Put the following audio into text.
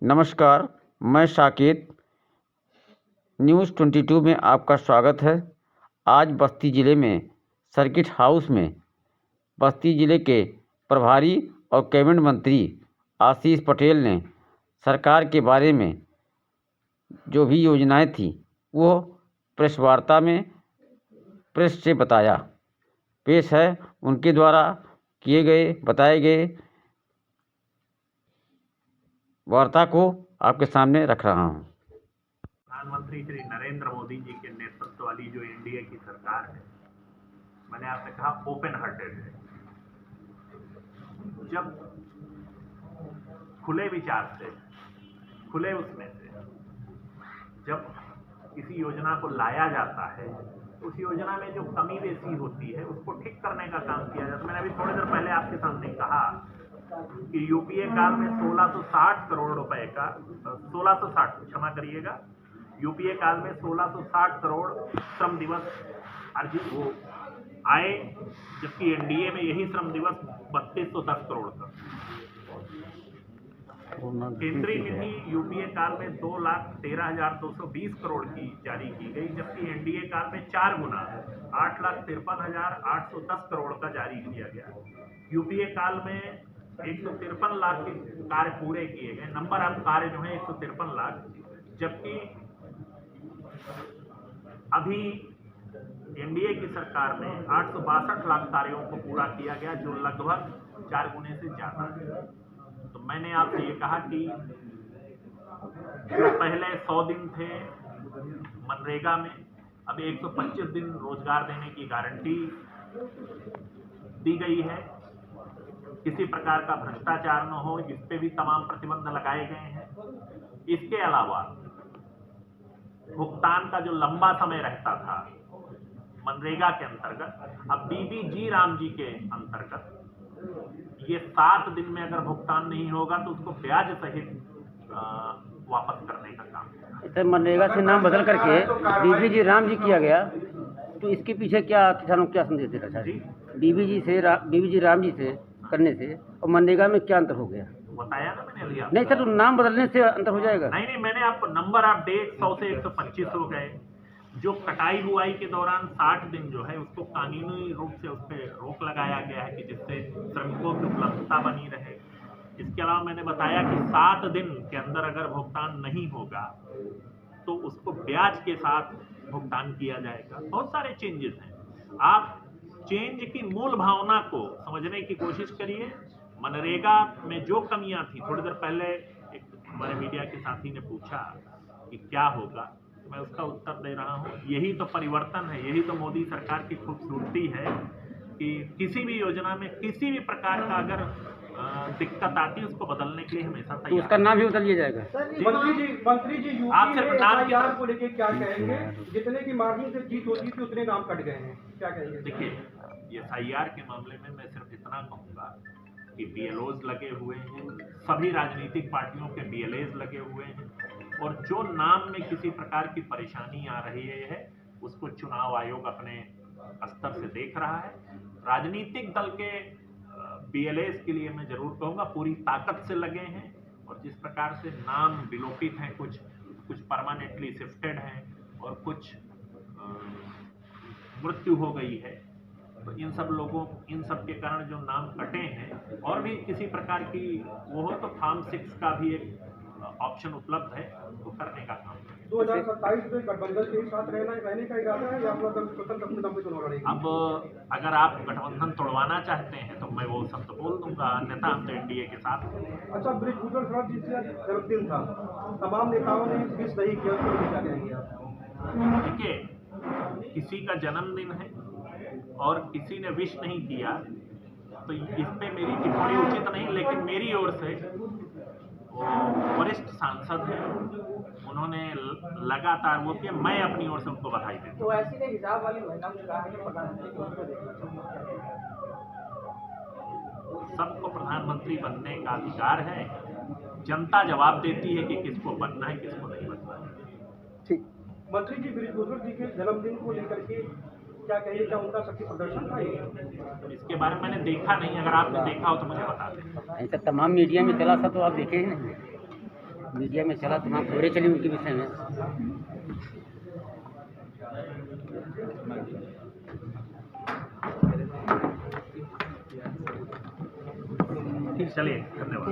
नमस्कार, मैं साकेत। न्यूज़ 22 में आपका स्वागत है। आज बस्ती ज़िले में सर्किट हाउस में बस्ती ज़िले के प्रभारी और कैबिनेट मंत्री आशीष पटेल ने सरकार के बारे में जो भी योजनाएं थी वो प्रेस वार्ता में प्रेस से बताया। पेश है उनके द्वारा बताए गए वार्ता को आपके सामने रख रहा हूँ। प्रधानमंत्री श्री नरेंद्र मोदी जी के नेतृत्व वाली जो एनडीए की सरकार है, मैंने आपसे कहा ओपन हार्टेड है। जब खुले विचार से, खुले उसमें से जब किसी योजना को लाया जाता है तो उस योजना में जो कमी बेसी होती है उसको ठीक करने का काम किया जाता है। मैंने अभी थोड़ी देर पहले आपके सामने कहा कि यूपीए काल में 1660 करोड़ रुपए का 1660 क्षमा करिएगा, यूपीए काल में 1660 करोड़ श्रम दिवस अर्जित हो आए, जबकि एनडीए में यही श्रम दिवस 3210 करोड़ का। केंद्रीय निधि यूपीए काल में 2,13,220 करोड़ की जारी की गई, जबकि एनडीए काल में 4 गुना 8,53,810 करोड़ का जारी किया गया। यूपीए काल में 153 लाख के कार्य पूरे किए गए, नंबर ऑफ कार्य जो है 153 लाख, जबकि अभी एनडीए की सरकार में 862 लाख कार्यों को पूरा किया गया, जो लगभग 4 गुने से ज्यादा है। तो मैंने आपसे ये कहा कि जो पहले 100 दिन थे मनरेगा में, अब 125 दिन रोजगार देने की गारंटी दी गई है। किसी प्रकार का भ्रष्टाचार न हो, जिस पे भी तमाम प्रतिबंध लगाए गए हैं। इसके अलावा भुगतान का जो लंबा समय रहता था मनरेगा के अंतर्गत, अब बीबीजी राम जी के अंतर्गत ये 7 दिन में अगर भुगतान नहीं होगा तो उसको ब्याज सहित वापस करने का काम। इसे मनरेगा से नाम बदल करके बीबीजी राम जी किया गया, तो इसके पीछे क्या किसानों को क्या संदेश दे रहा है? बीबीजी राम जी से करने से और मनरेगा में क्या अंतर हो गया? बताया ना मैंने अभी। नहीं सर, तो नाम बदलने से अंतर हो जाएगा? नहीं, मैंने आपको नंबर ऑफ डेज 100 से 125 हो गए। जो कटाई बुआई के दौरान 60 दिन जो है उसको कानूनी रूप से उस पर रोक लगाया गया है कि जिससे श्रमिकों की उपलब्धता बनी रहे। इसके अलावा मैंने बताया कि 7 दिन के अंदर अगर भुगतान नहीं होगा तो उसको ब्याज के साथ भुगतान किया जाएगा। बहुत सारे चेंजेस हैं। आप चेंज की मूल भावना को समझने की कोशिश करिए। मनरेगा में जो कमियां थी, थोड़ी देर पहले एक हमारे मीडिया के साथी ने पूछा कि क्या होगा, मैं उसका उत्तर दे रहा हूं। यही तो परिवर्तन है, यही तो मोदी सरकार की खूबसूरती है कि किसी भी योजना में किसी भी प्रकार का अगर दिक्कत आती है उसको बदलने के लिए हमेशा तैयार। तो उसका नाम भी बदल दिया जाएगा? मंत्री जी आप सिर्फ नाम को लेके क्या कहेंगे? जितने की मार्जिन से जीत होती थी उतने नाम कट गए हैं, क्या कहेंगे? देखिए, एसआईआर के मामले में मैं सिर्फ इतना कहूंगा कि बीएलओज लगे हुए हैं, सभी राजनीतिक पार्टियों के बीएलएज लगे हुए हैं, और जो नाम में किसी प्रकार की परेशानी आ रही है उसको चुनाव आयोग अपने स्तर से देख रहा है। राजनीतिक दल के बीएलएस के लिए मैं जरूर कहूंगा पूरी ताकत से लगे हैं, और जिस प्रकार से नाम विलोपित हैं, कुछ परमानेंटली शिफ्टेड हैं और कुछ मृत्यु हो गई है, तो इन सब के कारण जो नाम कटे हैं, और भी किसी प्रकार की वो हो तो फॉर्म 6 का भी एक ऑप्शन उपलब्ध है, तो करने का काम। 2027 में गठबंधन के साथ रहने का इरादा है या अपने चुनाव लड़ेंगे? अब अगर आप गठबंधन तोड़वाना चाहते हैं तो मैं वो सब तो बोल दूंगा, अन्यथा हम तो एनडीए के साथ हैं। अच्छा, बृजभूषण शरद जी से जन्मदिन था, तमाम नेताओं ने विश नहीं किया, उसको क्या कहेंगे आप? देखिए, किसी का जन्मदिन है और किसी ने विश नहीं किया तो इस पे मेरी टिप्पणी उचित नहीं, लेकिन मेरी ओर से वरिष्ठ सांसद हैं, उन्होंने लगातार वो किया, मैं अपनी ओर से उनको बधाई देता हूं। तो ऐसी ने हिसाब वाली महिला ने कहा है कि प्रधानमंत्री सबको प्रधानमंत्री बनने का अधिकार है, जनता जवाब देती है कि किसको बनना है किसको नहीं बनना है। ठीक। मंत्री जी, बृजभूषण जी के जन्मदिन को लेकर के क्या कहिए, क्या उनका शक्ति प्रदर्शन था? इसके बारे में मैंने देखा नहीं, अगर आपने देखा हो तो मुझे बता दें। ऐसा तमाम मीडिया में चला था तो आप देखे ही नहीं? मीडिया में चला, तमाम खबरें चली उनके विषय में। चलिए, धन्यवाद।